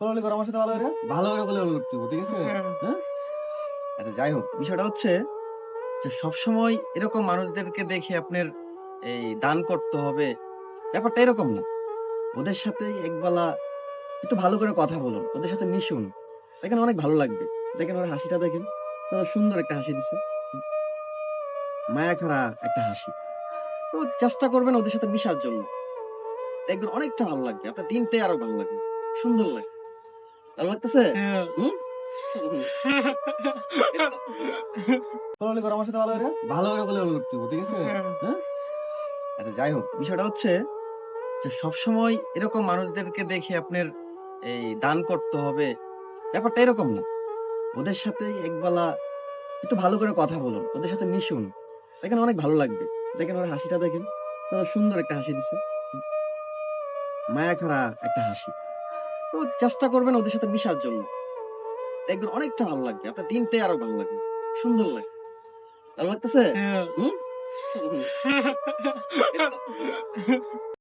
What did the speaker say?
কোলাকুলি করো আমার সাথে ভালো করে, ভালো করে কোলাকুলি করতে হবে, ঠিক আছে? হ্যাঁ? আচ্ছা যাই হোক, বিষয়টা হচ্ছে যে সবসময় এরকম মানুষদেরকে দেখে আপনার এই দান করতে হবে, ব্যাপারটা এরকম না। ওদের সাথে একবেলা একটু ভালো করে কথা বলুন, ওদের সাথে মিশুন, দেখেন অনেক ভালো লাগবে। দেখেন ওর হাসিটা দেখেন, কত সুন্দর একটা হাসি দিছে, মায়া খারা একটা হাসি। তো চেষ্টা করবেন ওদের সাথে মিশার জন্য, দেখবেন অনেকটা ভালো লাগবে, আপনার দিনটাই আরো ভালো লাগবে, সুন্দর লাগবে। ভালো লাগতেছে? হুম? কোলাকুলি করো আমার সাথে ভালো করে, ভালো করে কোলাকুলি করতে হবে, ঠিক আছে? হ্যাঁ? আচ্ছা যাই হোক, বিষয়টা হচ্ছে যে সবসময় এরকম মানুষদেরকে দেখে আপনার এই দান করতে হবে, ব্যাপারটা এরকম না। ওদের সাথে একবেলা একটু ভালো করে কথা বলুন, ওদের সাথে মিশুন, দেখেন অনেক ভালো লাগবে। দেখেন ওর হাসিটা দেখেন, কত সুন্দর একটা হাসি দিছে, মায়া খারা একটা হাসি। তো চেষ্টা করবেন ওদের সাথে মিশার জন্য, দেখবেন অনেকটা ভালো লাগবে, আপনার দিনটাই আরো ভালো লাগবে, সুন্দর লাগবে। ভালো লাগতেছে? হুম?